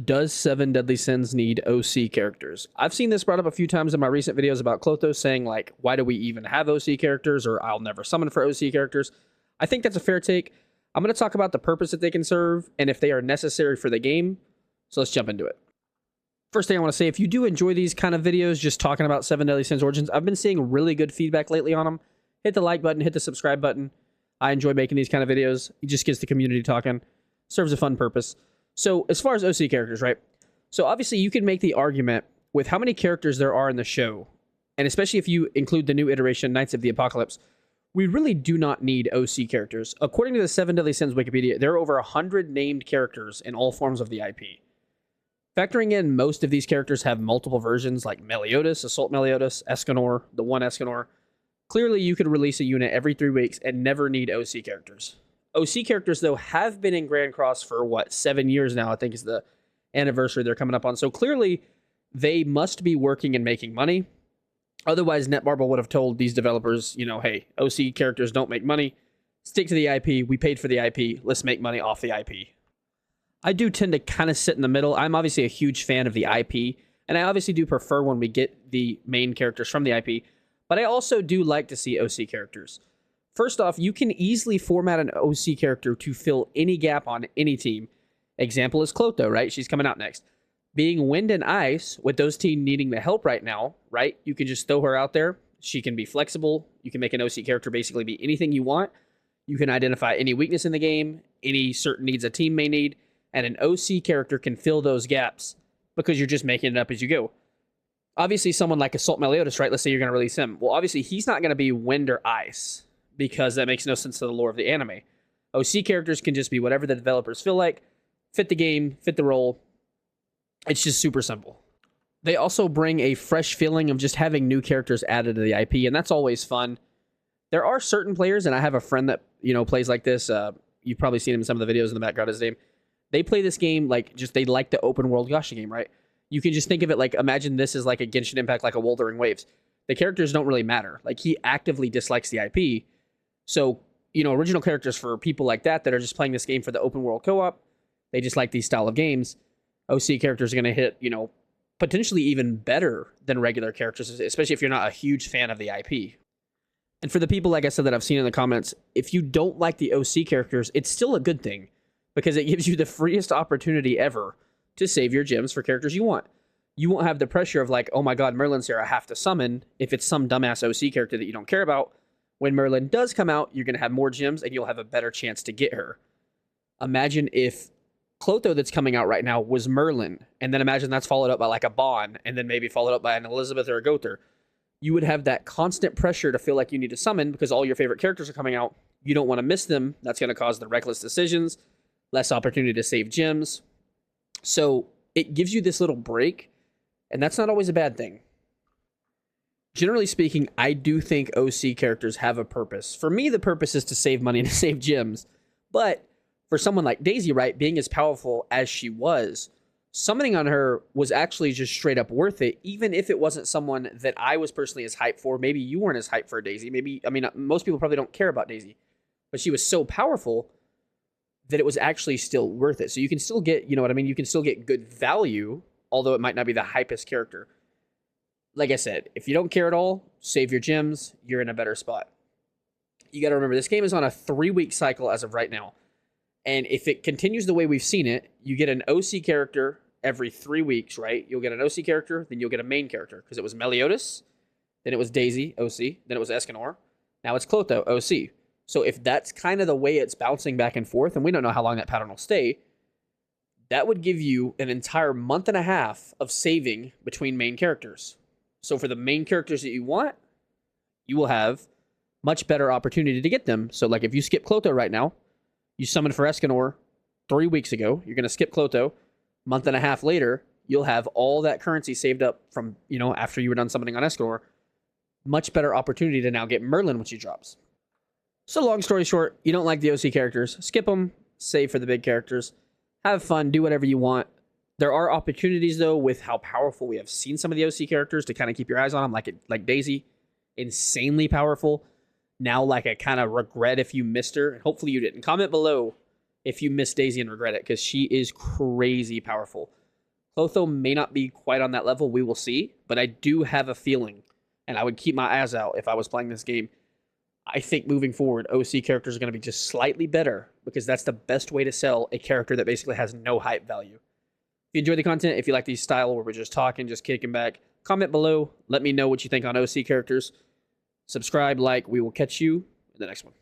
Does Seven Deadly Sins need OC characters? I've seen this brought up a few times in my recent videos about Klothos, saying like, why do we even have OC characters, or I'll never summon for OC characters. I think that's a fair take. I'm going to talk about the purpose that they can serve and if they are necessary for the game. So let's jump into it. First thing I want to say, if you do enjoy these kind of videos, just talking about Seven Deadly Sins Origins, I've been seeing really good feedback lately on them. Hit the like button, hit the subscribe button. I enjoy making these kind of videos. It just gets the community talking. Serves a fun purpose. So as far as OC characters, right? So obviously you can make the argument with how many characters there are in the show, and especially if you include the new iteration, Knights of the Apocalypse, we really do not need OC characters. According to the Seven Deadly Sins Wikipedia, there are over 100 named characters in all forms of the IP. Factoring in most of these characters have multiple versions like Meliodas, Assault Meliodas, Escanor, the one Escanor. Clearly you could release a unit every 3 weeks and never need OC characters. OC characters, though, have been in Grand Cross for, 7 years now, I think is the anniversary they're coming up on. So clearly, they must be working and making money. Otherwise, Netmarble would have told these developers, hey, OC characters don't make money. Stick to the IP. We paid for the IP. Let's make money off the IP. I do tend to kind of sit in the middle. I'm obviously a huge fan of the IP, and I obviously do prefer when we get the main characters from the IP, but I also do like to see OC characters. First off, you can easily format an OC character to fill any gap on any team. Example is Klotho, right? She's coming out next. Being wind and ice, with those teams needing the help right now, right? You can just throw her out there. She can be flexible. You can make an OC character basically be anything you want. You can identify any weakness in the game, any certain needs a team may need, and an OC character can fill those gaps because you're just making it up as you go. Obviously, someone like Assault Meliodas, right? Let's say you're going to release him. Well, obviously, he's not going to be wind or ice, because that makes no sense to the lore of the anime. OC characters can just be whatever the developers feel like, fit the game, fit the role. It's just super simple. They also bring a fresh feeling of just having new characters added to the IP, and that's always fun. There are certain players, and I have a friend that plays like this. You've probably seen him in some of the videos in the background. His name. They play this game they like the open world Gacha game, right? You can just think of it like, imagine this is like a Genshin Impact, like a Wuthering Waves. The characters don't really matter. Like, he actively dislikes the IP. So, original characters for people like that are just playing this game for the open world co-op, they just like these style of games. OC characters are going to hit, potentially even better than regular characters, especially if you're not a huge fan of the IP. And for the people, like I said, that I've seen in the comments, if you don't like the OC characters, it's still a good thing, because it gives you the freest opportunity ever to save your gems for characters you want. You won't have the pressure of like, oh my god, Merlin's here, I have to summon, if it's some dumbass OC character that you don't care about. When Merlin does come out, you're going to have more gems and you'll have a better chance to get her. Imagine if Klotho that's coming out right now was Merlin, and then imagine that's followed up by like a Bon, and then maybe followed up by an Elizabeth or a Gother. You would have that constant pressure to feel like you need to summon because all your favorite characters are coming out. You don't want to miss them. That's going to cause the reckless decisions, less opportunity to save gems. So it gives you this little break, and that's not always a bad thing. Generally speaking, I do think OC characters have a purpose. For me, the purpose is to save money and to save gems. But for someone like Daisy, right, being as powerful as she was, summoning on her was actually just straight up worth it, even if it wasn't someone that I was personally as hyped for. Maybe you weren't as hyped for Daisy. Most people probably don't care about Daisy. But she was so powerful that it was actually still worth it. So you can still get, you can still get good value, although it might not be the hypest character. Like I said, if you don't care at all, save your gems, you're in a better spot. You got to remember, this game is on a 3-week cycle as of right now. And if it continues the way we've seen it, you get an OC character every 3 weeks, right? You'll get an OC character, then you'll get a main character. Because it was Meliodas, then it was Daisy, OC, then it was Escanor, now it's Klotho, OC. So if that's kind of the way it's bouncing back and forth, and we don't know how long that pattern will stay, that would give you an entire month and a half of saving between main characters. So for the main characters that you want, you will have much better opportunity to get them. So like if you skip Klotho right now, you summoned for Escanor 3 weeks ago, you're going to skip Klotho, month and a half later, you'll have all that currency saved up from, after you were done summoning on Escanor. Much better opportunity to now get Merlin when she drops. So long story short, you don't like the OC characters, skip them, save for the big characters, have fun, do whatever you want. There are opportunities, though, with how powerful we have seen some of the OC characters to kind of keep your eyes on them, like Daisy, insanely powerful. Now, like, I kind of regret if you missed her. Hopefully you didn't. Comment below if you missed Daisy and regret it, because she is crazy powerful. Clotho may not be quite on that level. We will see. But I do have a feeling, and I would keep my eyes out if I was playing this game. I think moving forward, OC characters are going to be just slightly better because that's the best way to sell a character that basically has no hype value. If you enjoy the content, if you like these style where we're just talking, just kicking back, comment below. Let me know what you think on OC characters. Subscribe, like. We will catch you in the next one.